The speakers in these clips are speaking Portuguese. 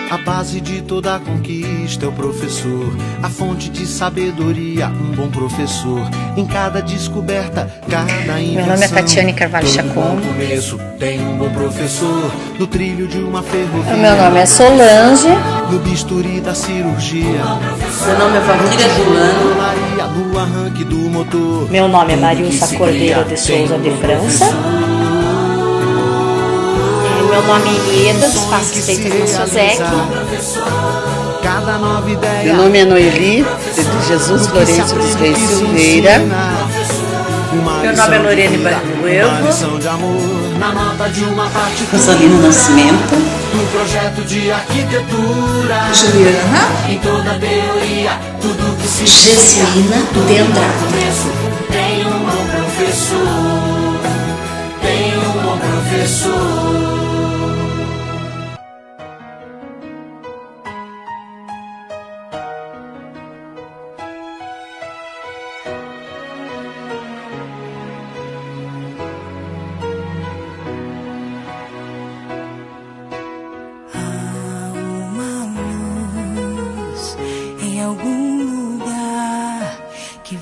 A base de toda conquista é o professor, a fonte de sabedoria, um bom professor. Em cada descoberta, cada invenção. Meu nome é Tatiane Carvalho Chacon. No começo tem um bom professor, no trilho de uma ferrovia. Meu nome é Solange. No bisturi da cirurgia. Meu nome é Valquíria Julano. No arranque do motor. Meu nome é Marilsa Cordeiro de Souza de França. Meu nome é Ieda, faço Feitas no Sozec. Meu nome é Noeli, de Jesus Florencio dos Reis Silveira. Meu nome é Lorene Banuevo. Rosalino Nascimento. Um projeto de arquitetura. Juliana. Em toda teoria, tudo que se Gessilina de Andrade. Tem um bom professor. Tem um bom professor.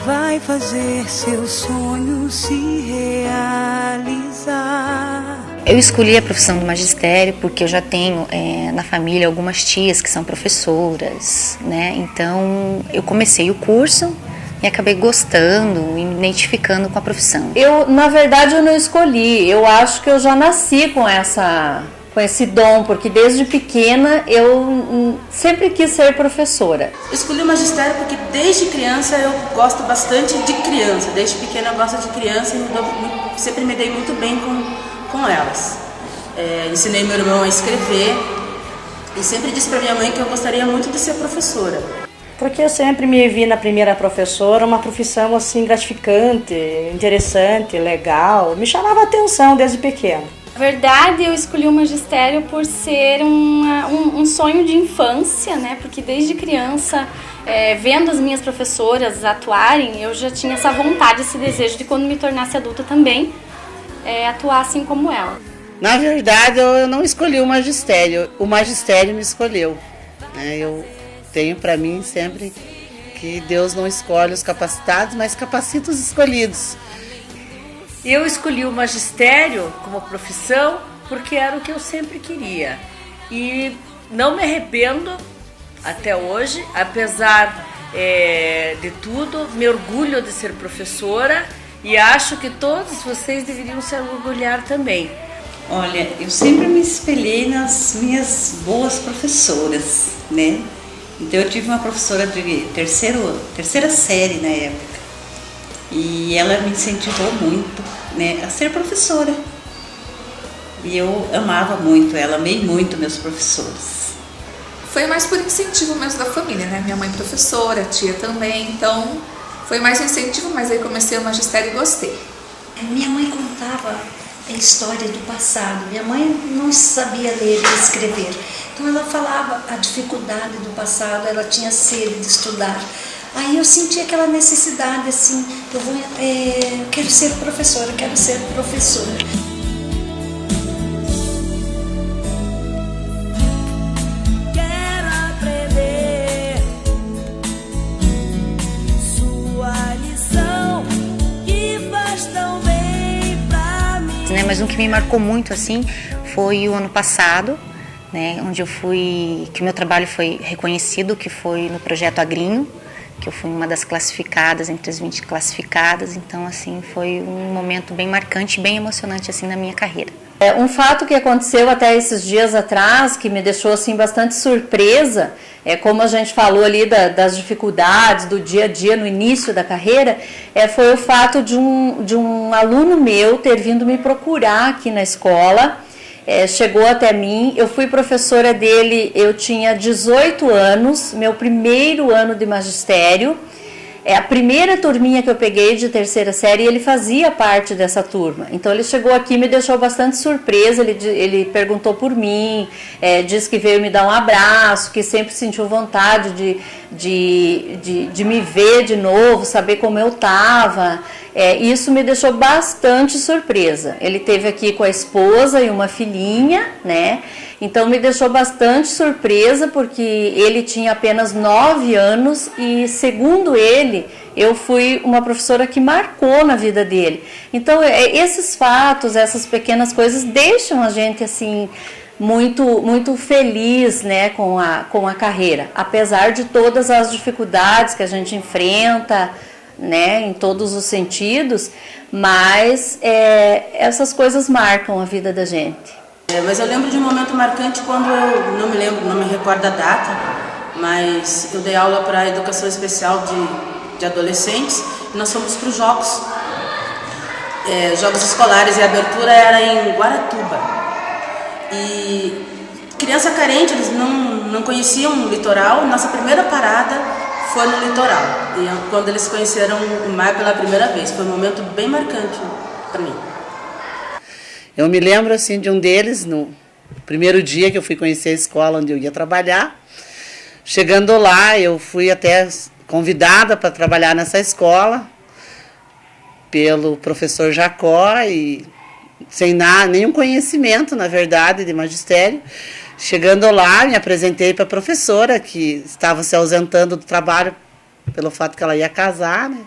Vai fazer seu sonho se realizar. Eu escolhi a profissão do magistério porque eu já tenho na família algumas tias que são professoras, né? Então eu comecei o curso e acabei gostando e me identificando com a profissão. Na verdade, eu não escolhi. Eu acho que eu já nasci com esse dom, porque desde pequena eu sempre quis ser professora. Eu escolhi o magistério porque desde criança eu gosto bastante de criança. Desde pequena eu gosto de criança e sempre me dei muito bem com elas. Ensinei meu irmão a escrever e sempre disse para minha mãe que eu gostaria muito de ser professora. Porque eu sempre me vi na primeira professora uma profissão assim gratificante, interessante, legal. Me chamava a atenção desde pequena. Na verdade, eu escolhi o magistério por ser um sonho de infância, né? Porque desde criança, vendo as minhas professoras atuarem, eu já tinha essa vontade, esse desejo de quando me tornasse adulta também, atuar assim como ela. Na verdade, eu não escolhi o magistério me escolheu. Eu tenho para mim sempre que Deus não escolhe os capacitados, mas capacita os escolhidos. Eu escolhi o magistério como profissão porque era o que eu sempre queria. E não me arrependo até hoje, apesar de tudo, me orgulho de ser professora e acho que todos vocês deveriam se orgulhar também. Olha, eu sempre me espelhei nas minhas boas professoras, né? Então eu tive uma professora de terceira série na época. E ela me incentivou muito, né, a ser professora. E eu amava muito ela, amei muito meus professores. Foi mais por incentivo mesmo da família, né? Minha mãe professora, a tia também, então foi mais um incentivo, mas aí comecei o magistério e gostei. Minha mãe contava a história do passado. Minha mãe não sabia ler e escrever, então ela falava a dificuldade do passado, ela tinha sede de estudar. Aí eu senti aquela necessidade, assim, eu quero ser professora, quero ser professora. Quero aprender sua lição que faz tão bem pra mim. Mas um que me marcou muito assim foi o ano passado, né, onde que o meu trabalho foi reconhecido, que foi no projeto Agrinho, que eu fui uma das classificadas, entre as 20 classificadas, então assim, foi um momento bem marcante, bem emocionante assim na minha carreira. Um fato que aconteceu até esses dias atrás, que me deixou assim bastante surpresa, como a gente falou ali das dificuldades do dia a dia no início da carreira, foi o fato de um aluno meu ter vindo me procurar aqui na escola. Chegou até mim, eu fui professora dele, eu tinha 18 anos, meu primeiro ano de magistério, a primeira turminha que eu peguei de terceira série, ele fazia parte dessa turma. Então ele chegou aqui e me deixou bastante surpresa, ele perguntou por mim, disse que veio me dar um abraço, que sempre sentiu vontade de me ver de novo, saber como eu estava. Isso me deixou bastante surpresa. Ele esteve aqui com a esposa e uma filhinha, né? Então me deixou bastante surpresa, porque ele tinha apenas 9 anos e, segundo ele, eu fui uma professora que marcou na vida dele. Então esses fatos, essas pequenas coisas deixam a gente assim muito feliz, né, com a carreira, apesar de todas as dificuldades que a gente enfrenta, né, em todos os sentidos, mas essas coisas marcam a vida da gente. Mas eu lembro de um momento marcante quando eu não me recordo a data, mas eu dei aula para educação especial de adolescentes e nós fomos para os jogos escolares, e a abertura era em Guaratuba. E criança carente, eles não conheciam o litoral. Nossa primeira parada foi no litoral, e quando eles conheceram o mar pela primeira vez, foi um momento bem marcante para mim. Eu me lembro assim de um deles, no primeiro dia que eu fui conhecer a escola onde eu ia trabalhar. Chegando lá, eu fui até convidada para trabalhar nessa escola pelo professor Jacó, e sem nenhum conhecimento, na verdade, de magistério. Chegando lá, me apresentei para a professora, que estava se ausentando do trabalho pelo fato que ela ia casar, né?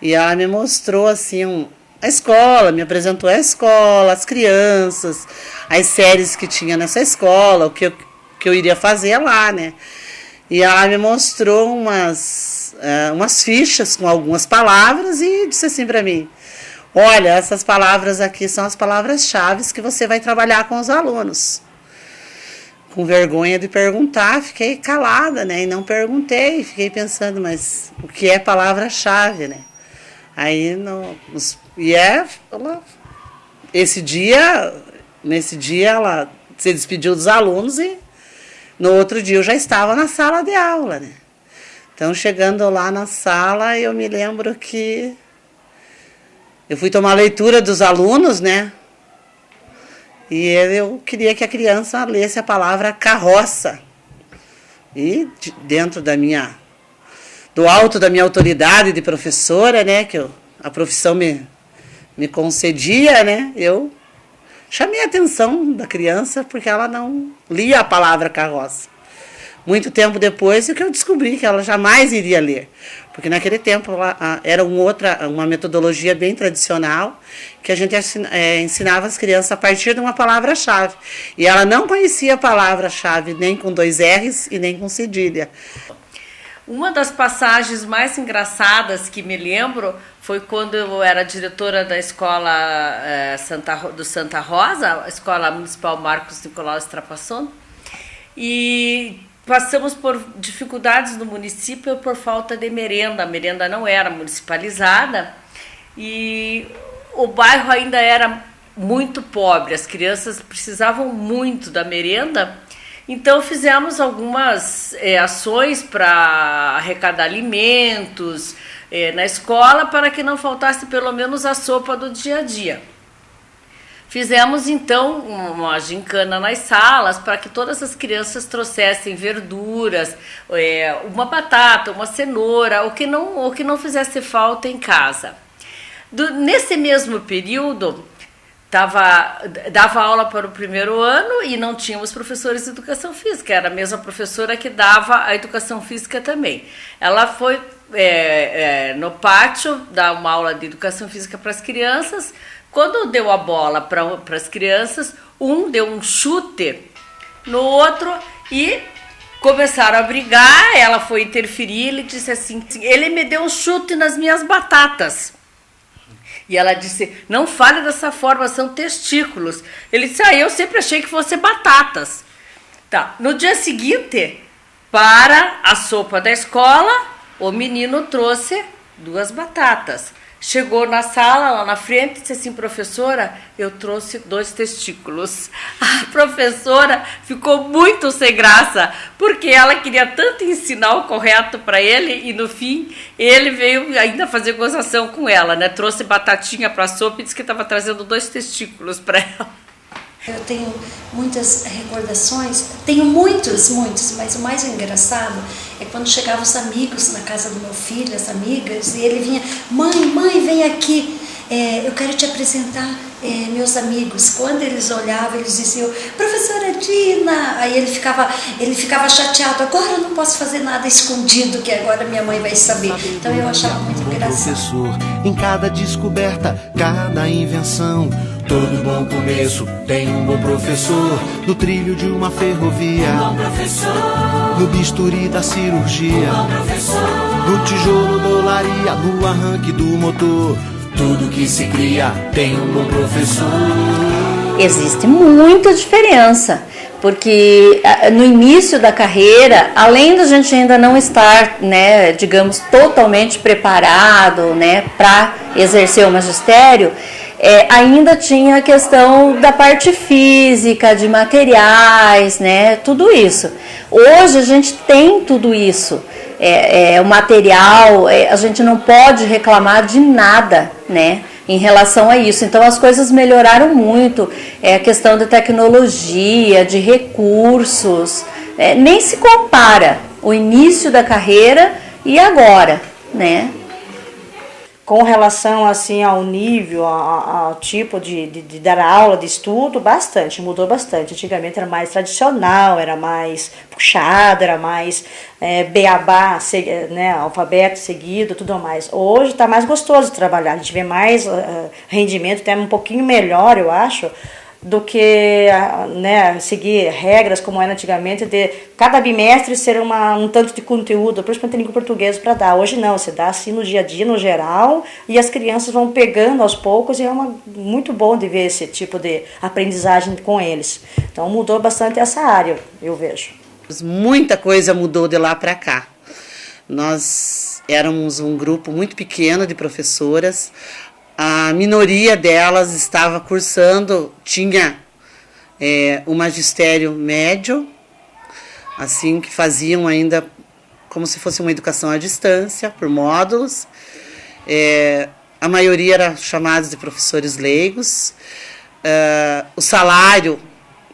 E ela me mostrou assim a escola, me apresentou a escola, as crianças, as séries que tinha nessa escola, o que eu iria fazer lá, né? E ela me mostrou umas fichas com algumas palavras e disse assim para mim: olha, essas palavras aqui são as palavras-chave que você vai trabalhar com os alunos. Com vergonha de perguntar, fiquei calada, né? E não perguntei, fiquei pensando, mas o que é palavra-chave, né? Aí, nesse dia ela se despediu dos alunos e no outro dia eu já estava na sala de aula, né? Então, chegando lá na sala, eu me lembro que eu fui tomar a leitura dos alunos, né? E eu queria que a criança lesse a palavra carroça. E dentro do alto da minha autoridade de professora, né, que a profissão me concedia, né, eu chamei a atenção da criança porque ela não lia a palavra carroça. Muito tempo depois é que eu descobri que ela jamais iria ler, porque naquele tempo era uma metodologia bem tradicional, que a gente ensinava as crianças a partir de uma palavra-chave. E ela não conhecia a palavra-chave nem com 2 R's e nem com cedilha. Uma das passagens mais engraçadas que me lembro foi quando eu era diretora da escola do Santa Rosa, a Escola Municipal Marcos Nicolau Strapasson, e passamos por dificuldades no município por falta de merenda. A merenda não era municipalizada e o bairro ainda era muito pobre, as crianças precisavam muito da merenda. Então fizemos algumas ações para arrecadar alimentos na escola, para que não faltasse pelo menos a sopa do dia a dia. Fizemos então uma gincana nas salas para que todas as crianças trouxessem verduras, uma batata, uma cenoura, o que não fizesse falta em casa. Nesse mesmo período, dava aula para o primeiro ano e não tínhamos professores de educação física, era a mesma professora que dava a educação física também. Ela foi no pátio dar uma aula de educação física para as crianças. Quando deu a bola para as crianças, um deu um chute no outro e começaram a brigar. Ela foi interferir, ele disse assim: ele me deu um chute nas minhas batatas. E ela disse: não fale dessa forma, são testículos. Ele disse: eu sempre achei que fosse batatas. Tá. No dia seguinte, para a sopa da escola, o menino trouxe 2 batatas. Chegou na sala, lá na frente, e disse assim: professora, eu trouxe 2 testículos. A professora ficou muito sem graça, porque ela queria tanto ensinar o correto para ele, e no fim, ele veio ainda fazer gozação com ela, né? Trouxe batatinha para a sopa e disse que estava trazendo 2 testículos para ela. Eu tenho muitas recordações, tenho muitos, mas o mais engraçado é quando chegavam os amigos na casa do meu filho, as amigas, e ele vinha: mãe, vem aqui, eu quero te apresentar meus amigos. Quando eles olhavam, eles diziam, professora Dina, aí ele ficava chateado, agora eu não posso fazer nada escondido, que agora minha mãe vai saber. Então eu achava muito engraçado. Professor, em cada descoberta, cada invenção, todo bom começo tem um bom professor. No trilho de uma ferrovia, um bom professor. No bisturi da cirurgia, um bom professor. No tijolo da olaria, no arranque do motor, tudo que se cria tem um bom professor. Existe muita diferença, porque no início da carreira, além da gente ainda não estar, né, digamos, totalmente preparado, né, para exercer o magistério, ainda tinha a questão da parte física, de materiais, né, tudo isso. Hoje a gente tem tudo isso. O material, a gente não pode reclamar de nada, né, em relação a isso. Então as coisas melhoraram muito, a questão da tecnologia, de recursos, nem se compara o início da carreira e agora, né? Com relação assim ao nível, ao tipo de dar aula, de estudo, bastante, mudou bastante. Antigamente era mais tradicional, era mais puxado, era mais beabá, né, alfabeto seguido, tudo mais. Hoje está mais gostoso de trabalhar, a gente vê mais rendimento, até um pouquinho melhor, eu acho, do que, né, seguir regras como era antigamente, de cada bimestre ser um tanto de conteúdo, principalmente em língua portuguesa, para dar. Hoje não, você dá assim no dia a dia, no geral, e as crianças vão pegando aos poucos, e muito bom de ver esse tipo de aprendizagem com eles. Então mudou bastante essa área, eu vejo. Muita coisa mudou de lá para cá. Nós éramos um grupo muito pequeno de professoras. A minoria delas estava cursando, tinha o magistério médio, assim, que faziam ainda como se fosse uma educação à distância, por módulos. A maioria era chamados de professores leigos. O salário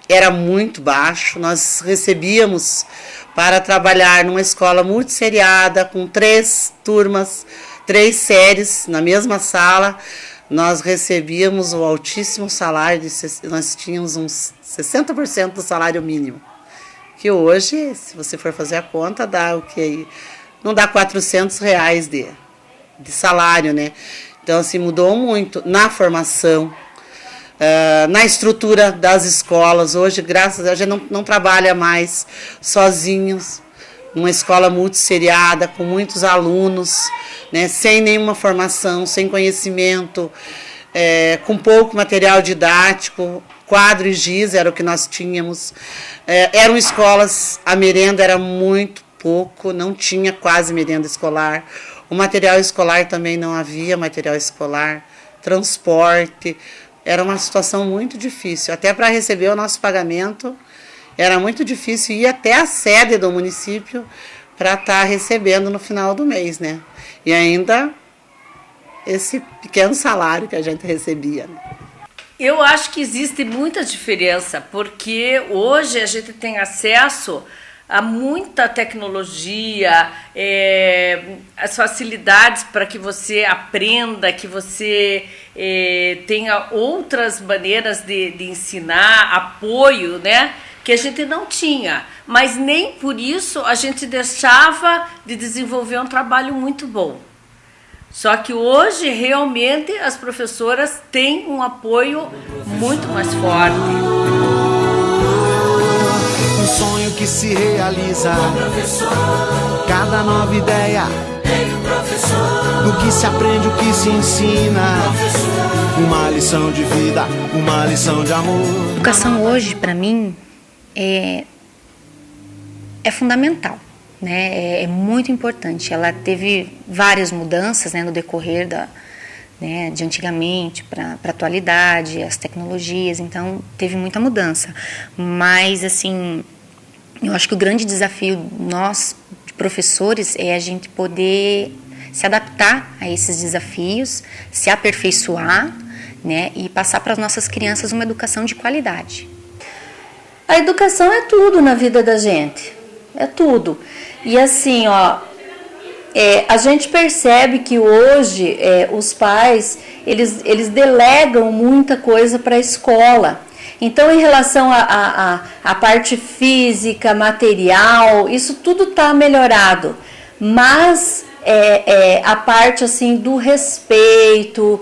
era muito baixo. Nós recebíamos para trabalhar numa escola multisseriada, com 3 turmas, 3 séries na mesma sala, nós recebíamos o altíssimo salário, nós tínhamos uns 60% do salário mínimo, que hoje, se você for fazer a conta, dá o que? Não dá R$400 de salário, né? Então, assim, mudou muito na formação, na estrutura das escolas. Hoje, graças a Deus, a gente não trabalha mais sozinhos, numa escola multisseriada, com muitos alunos, né, sem nenhuma formação, sem conhecimento, com pouco material didático, quadro e giz era o que nós tínhamos. Eram escolas, a merenda era muito pouco, não tinha quase merenda escolar. O material escolar também não havia material escolar, transporte, era uma situação muito difícil. Até para receber o nosso pagamento, era muito difícil ir até a sede do município para estar recebendo no final do mês, né? E ainda esse pequeno salário que a gente recebia, né? Eu acho que existe muita diferença, porque hoje a gente tem acesso a muita tecnologia, as facilidades para que você aprenda, que você tenha outras maneiras de ensinar, apoio, né? Que a gente não tinha, mas nem por isso a gente deixava de desenvolver um trabalho muito bom. Só que hoje, realmente, as professoras têm um apoio muito mais forte. Um sonho que se realiza, cada nova ideia, do que se aprende, o que se ensina, uma lição de vida, uma lição de amor. A educação hoje, para mim, é fundamental, né? É muito importante. Ela teve várias mudanças, né, no decorrer de antigamente para a atualidade, as tecnologias, então teve muita mudança. Mas, assim, eu acho que o grande desafio nós, professores, é a gente poder se adaptar a esses desafios, se aperfeiçoar, né, e passar para as nossas crianças uma educação de qualidade. A educação é tudo na vida da gente, é tudo. E assim, A gente percebe que hoje os pais, eles delegam muita coisa para a escola. Então, em relação à parte física, material, isso tudo está melhorado. Mas a parte assim do respeito,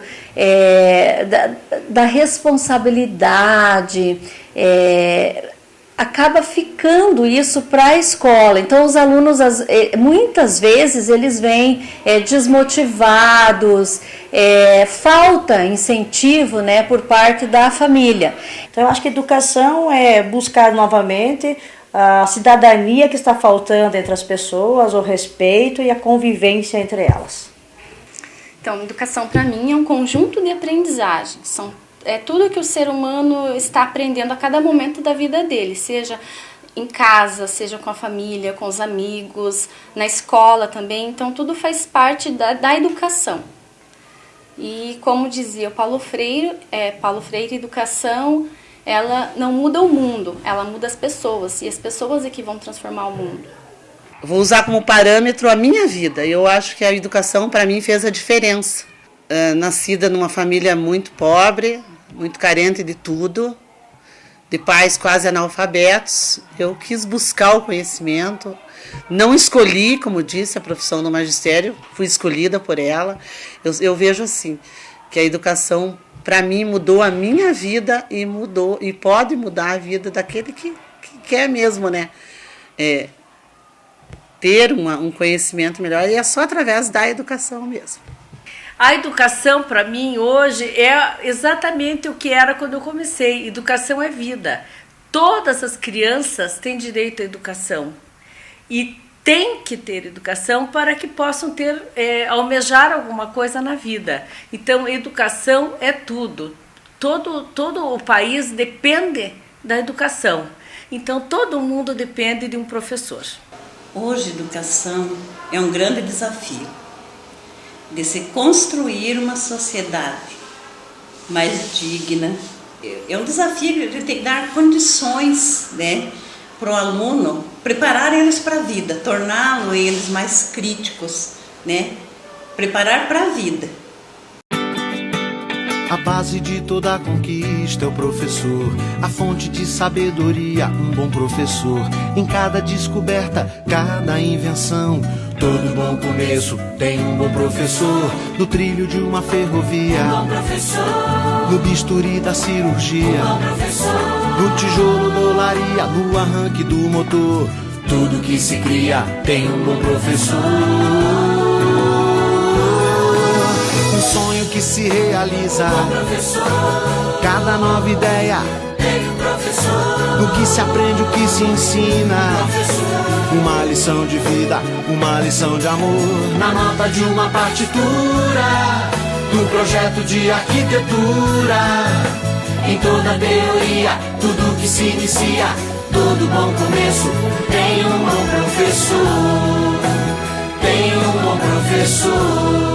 da responsabilidade, acaba ficando isso para a escola. Então, os alunos, muitas vezes, eles vêm desmotivados, falta incentivo, né, por parte da família. Então, eu acho que a educação é buscar novamente a cidadania que está faltando entre as pessoas, o respeito e a convivência entre elas. Então, educação para mim é um conjunto de aprendizagens. É tudo que o ser humano está aprendendo a cada momento da vida dele, seja em casa, seja com a família, com os amigos, na escola também. Então, tudo faz parte da educação. E como dizia o Paulo Freire, educação, ela não muda o mundo, ela muda as pessoas. E as pessoas é que vão transformar o mundo. Vou usar como parâmetro a minha vida. Eu acho que a educação, para mim, fez a diferença. Nascida numa família muito pobre, muito carente de tudo, de pais quase analfabetos, eu quis buscar o conhecimento. Não escolhi, como disse, a profissão do magistério, fui escolhida por ela. Eu vejo assim, que a educação, para mim, mudou a minha vida e pode mudar a vida daquele que quer mesmo, né? Ter um conhecimento melhor, e é só através da educação mesmo. A educação, para mim, hoje, é exatamente o que era quando eu comecei. Educação é vida. Todas as crianças têm direito à educação. E tem que ter educação para que possam almejar alguma coisa na vida. Então, educação é tudo. Todo o país depende da educação. Então, todo mundo depende de um professor. Hoje, educação é um grande desafio de se construir uma sociedade mais digna. É um desafio de ter que dar condições, né, para o aluno, preparar eles para a vida, torná-lo eles mais críticos, né, preparar para a vida. A base de toda a conquista é o professor, a fonte de sabedoria, um bom professor. Em cada descoberta, cada invenção, todo bom começo tem um bom professor. No trilho de uma ferrovia, um bom professor. No bisturi da cirurgia, um bom professor. No tijolo da olaria, no arranque do motor, tudo que se cria tem um bom professor. Um sonho que se realiza, cada nova ideia, no que se aprende, o que se ensina, uma lição de vida, uma lição de amor, na nota de uma partitura, num projeto de arquitetura, em toda teoria, tudo que se inicia, todo bom começo tem um bom professor, tem um bom professor.